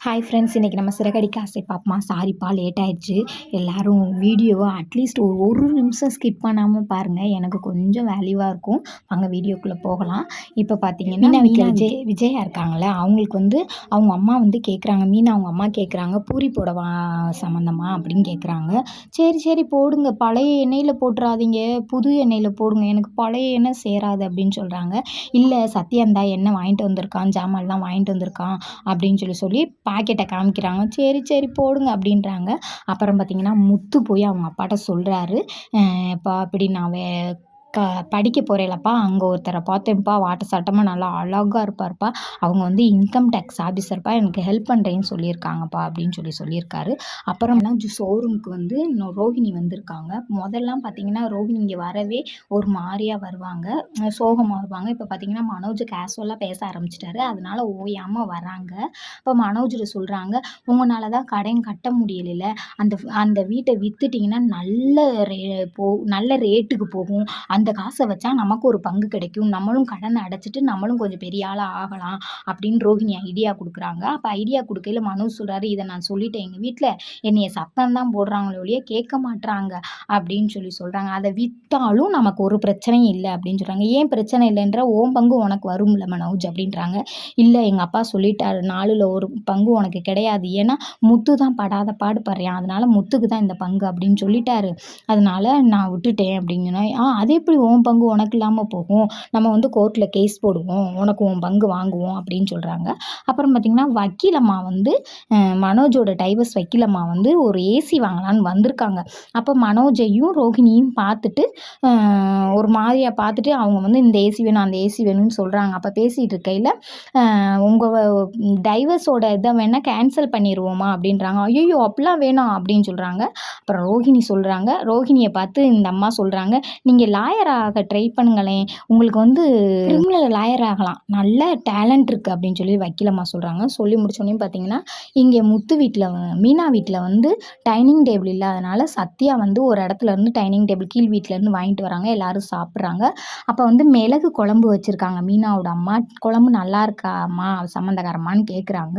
Hi friends, இன்றைக்கி நம்ம சிறகடிக்க ஆசை பாப்போமா. சாரிப்பா லேட் ஆயிடுச்சு. எல்லோரும் வீடியோவை அட்லீஸ்ட் ஒரு நிமிஷம் ஸ்கிப் பண்ணாமல் பாருங்கள். எனக்கு கொஞ்சம் வேல்யூவாக இருக்கும். வாங்க வீடியோக்குள்ளே போகலாம். இப்போ பார்த்தீங்கன்னா மீனா விஜயா இருக்காங்களே, அவங்களுக்கு வந்து அவங்க அம்மா வந்து கேட்குறாங்க. மீனா அவங்க அம்மா கேட்குறாங்க, பூரி போடவா சம்மந்தமா அப்படின்னு கேட்குறாங்க. சரி சரி போடுங்க, பழைய எண்ணெயில் போட்டுறாதீங்க, புது எண்ணெயில் போடுங்க, எனக்கு பழைய எண்ணெய் சேராது அப்படின்னு சொல்கிறாங்க. இல்லை சத்யாந்தா எண்ணெய் வாங்கிட்டு வந்திருக்கான், ஜாமான்லாம் வாங்கிட்டு வந்திருக்கான் அப்படின்னு சொல்லி பாக்கெட்டை காமிக்கிறாங்க. சரி சரி போடுங்க அப்படின்றாங்க. அப்புறம் பார்த்திங்கன்னா முத்து போய் அவங்க அப்பாட்ட சொல்கிறாரு, "அப்பா இப்படி நான் படிக்க போகிறேன்லப்பா, அங்கே ஒருத்தரை பார்த்தேன்ப்பா, வாட்ட சாட்டமாக நல்லா அழகாக இருப்பார்ப்பா, அவங்க வந்து இன்கம் டேக்ஸ் ஆஃபீஸர்ப்பா, எனக்கு ஹெல்ப் பண்ணுறேன்னு சொல்லியிருக்காங்கப்பா" அப்படின்னு சொல்லியிருக்காரு. அப்புறம் ஷோரூமுக்கு வந்து ரோஹிணி வந்திருக்காங்க. முதல்லாம் பார்த்திங்கன்னா ரோஹிணி இங்கே வரவே ஒரு மாதிரியாக வருவாங்க, சோகமாக வருவாங்க. இப்போ பார்த்திங்கன்னா மனோஜ் கேஷுவலாக பேச ஆரம்பிச்சிட்டாரு. அதனால ஓயாமல் வராங்க. இப்போ மனோஜில் சொல்கிறாங்க, உங்களால தான் கடன் கட்ட முடியல, அந்த அந்த வீட்டை விற்றுட்டிங்கன்னா நல்ல ரேட்டுக்கு போகும், அந்த காசை வச்சா நமக்கு ஒரு பங்கு கிடைக்கும், நம்மளும் கடனை அடைச்சிட்டு நம்மளும் கொஞ்சம் பெரிய ஆளாக ஆகலாம் அப்படின்னு ரோஹிணி ஐடியா கொடுக்குறாங்க. அப்போ ஐடியா கொடுக்கையில் மனோஜ் சொல்கிறாரு, இதை நான் சொல்லிட்டேன், எங்கள் வீட்டில் என்னைய சத்தம் தான் போடுறாங்களே ஒழிய கேட்க மாட்டுறாங்க அப்படின்னு சொல்கிறாங்க. அதை விற்றாலும் நமக்கு ஒரு பிரச்சனையும் இல்லை அப்படின்னு சொல்கிறாங்க. ஏன் பிரச்சனை இல்லைன்ற ஓம் பங்கு உனக்கு வரும்ல மனோஜ் அப்படின்றாங்க. இல்லை எங்கள் அப்பா சொல்லிட்டாரு, 4ல் ஒரு பங்கு உனக்கு கிடையாது, ஏன்னா முத்து தான் படாத பாடுபடுறான், அதனால முத்துக்கு தான் இந்த பங்கு அப்படின்னு சொல்லிட்டாரு, அதனால நான் விட்டுட்டேன் அப்படிங்கன்னா. அது எப்படி உன் பங்கு உனக்கு இல்லாமல் போகும், நம்ம வந்து கோர்ட்டில் கேஸ் போடுவோம், உனக்கு உன் பங்கு வாங்குவோம் அப்படின்னு சொல்கிறாங்க. அப்புறம் பார்த்திங்கன்னா வக்கீலம்மா வந்து மனோஜோட டைவர்ஸ் வக்கீலம்மா வந்து ஒரு ஏசி வாங்கலான்னு வந்திருக்காங்க. அப்போ மனோஜையும் ரோஹிணியும் பார்த்துட்டு ஒரு மாதிரியாக பார்த்துட்டு அவங்க வந்து இந்த ஏசி வேணும் அந்த ஏசி வேணும்னு சொல்கிறாங்க. அப்போ பேசிகிட்டு இருக்கையில் உங்கள் டைவர்ஸோட இதை வேணால் கேன்சல் பண்ணிடுவோமா அப்படின்றாங்க. ஐயோ அப்படிலாம் வேணாம் அப்படின்னு சொல்கிறாங்க. அப்புறம் ரோஹிணி சொல்கிறாங்க, ரோஹிணியை பார்த்து இந்த அம்மா சொல்கிறாங்க, நீங்கள் லாயராக ட்ரை பண்ணுங்களேன், உங்களுக்கு வந்து கிரிமினல் லாயர் ஆகலாம், நல்ல டேலண்ட் இருக்குது அப்படின்னு சொல்லி வக்கீலம்மா சொல்கிறாங்க. சொல்லி முடிச்சோடனே பார்த்தீங்கன்னா இங்கே முத்து வீட்டில் மீனா வீட்டில் வந்து டைனிங் டேபிள் இல்லாதனால சத்யா வந்து ஒரு இடத்துல இருந்து டைனிங் டேபிள் கீழ் வீட்டிலேருந்து வாங்கிட்டு வராங்க, எல்லோரும் சாப்பிட்றாங்க. அப்போ வந்து மிளகு குழம்பு வச்சுருக்காங்க மீனாவோட அம்மா. குழம்பு நல்லா இருக்காம்மா சம்மந்தக்காரம்மான்னு கேட்குறாங்க.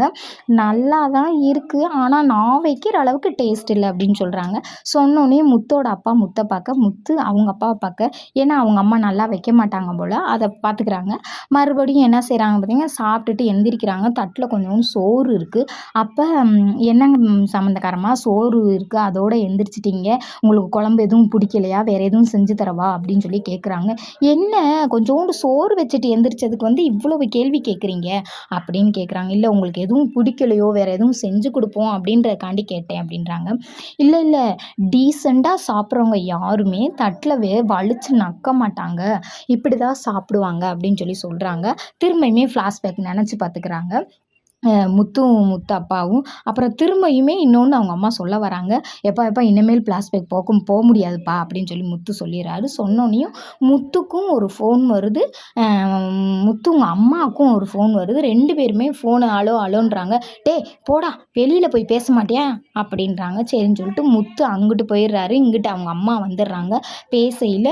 நல்லா தான் இருக்குது, ஆனால் நான் வைக்கிற அளவுக்கு டேஸ்ட் இல்லை அப்படின்னு சொல்கிறாங்க. சொன்னோன்னே முத்தோட அப்பா முத்தை பார்க்க, முத்து அவங்க அப்பாவை பார்க்க, ஏன்னா அவங்க அம்மா நல்லா வைக்க மாட்டாங்க போல், அதை பார்த்துக்கிறாங்க. மறுபடியும் என்ன செய்கிறாங்க பார்த்தீங்கன்னா, சாப்பிட்டுட்டு எந்திரிக்கிறாங்க. தட்டில் கொஞ்சோண்டு சோறு இருக்குது. அப்போ என்னங்க சம்மந்தக்காரமா சோறு இருக்குது, அதோடு எந்திரிச்சிட்டிங்க, உங்களுக்கு குழம்பு எதுவும் பிடிக்கலையா, வேறு எதுவும் செஞ்சு தரவா அப்படின்னு சொல்லி கேட்குறாங்க. என்ன கொஞ்சோண்டு சோறு வச்சுட்டு எந்திரிச்சதுக்கு வந்து இவ்வளவு கேள்வி கேட்குறீங்க அப்படின்னு கேட்குறாங்க. இல்லை உங்களுக்கு எதுவும் பிடிக்கலையோ வேறு எதுவும் செஞ்சு கொடுப்போம் அப்படின்றதுக்காண்டி கேட்டேன் அப்படின்றாங்க. இல்லை இல்லை, டீசெண்டாக சாப்பிட்றவங்க யாருமே தட்டில் வலிச்சு நக்க மாட்டாங்க, இப்படி தான் சாப்பிடுவாங்க அப்படின்னு சொல்கிறாங்க. திரும்பியுமே ஃப்ளாஷ்பேக் நினச்சி பார்த்துக்கிறாங்க முத்து அப்பாவும். அப்புறம் திரும்பியுமே இன்னொன்று அவங்க அம்மா சொல்ல வராங்க, எப்பா இனிமேல் ஃப்ளாஷ்பேக் போக முடியாதுப்பா அப்படின்னு சொல்லி முத்து சொல்லிடுறாரு. சொன்னோன்னையும் முத்துக்கும் ஒரு ஃபோன் வருது, முத்து உங்கள் அம்மாவுக்கும் ஒரு ஃபோன் வருது. 2 பேருமே ஃபோனு அலோன்றாங்க. போடா வெளியில் போய் பேச மாட்டியா அப்படின்றாங்க. சரின்னு சொல்லிட்டு முத்து அங்கிட்டு போயிடுறாரு. இங்கிட்டு அவங்க அம்மா வந்துடுறாங்க. பேசையில்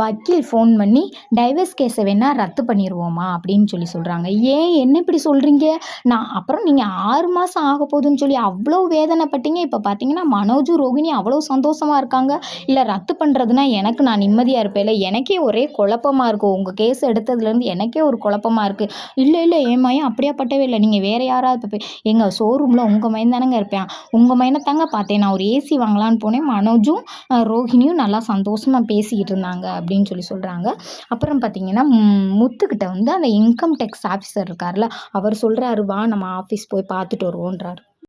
வக்கீல் ஃபோன் பண்ணி டைவர்ஸ் கேஸை வேணால் ரத்து பண்ணிடுவோமா அப்படின்னு சொல்கிறாங்க. ஏன் என்ன இப்படி சொல்கிறீங்க, அப்புறம் நீங்கள் 6 மாதம் ஆக போகுதுன்னு சொல்லி அவ்வளோ வேதனைப்பட்டீங்க, இப்போ பார்த்தீங்கன்னா மனோஜும் ரோஹிணி அவ்வளோ சந்தோஷமாக இருக்காங்க, இல்லை ரத்து பண்ணுறதுனா எனக்கு நான் நிம்மதியாக இருப்பேன்ல, எனக்கே ஒரே குழப்பமாக இருக்கும், உங்கள் கேஸ் எடுத்ததுலேருந்து எனக்கே ஒரு குழப்பமாக இருக்குது. இல்லை இல்லை என் மையம் அப்படியாப்பட்டவே இல்லை, நீங்கள் வேறு யாராவது எங்கள் ஷோரூமில் உங்கள் மையம் தானேங்க இருப்பேன், உங்கள் மையனை தாங்க பார்த்தேன், நான் ஒரு ஏசி வாங்கலான்னு போனேன், மனோஜும் ரோஹிணியும் நல்லா சந்தோஷமாக பேசிக்கிட்டு இருந்தாங்க அப்படின்னு சொல்கிறாங்க. அப்புறம் பார்த்தீங்கன்னா முத்துக்கிட்ட வந்து அந்த இன்கம் டேக்ஸ் ஆஃபீஸர் இருக்கார்ல, அவர் சொல்கிறாரு, வா நம்ம ஆஃபீஸ் போய் பார்த்துட்டு வருவோன்றார்.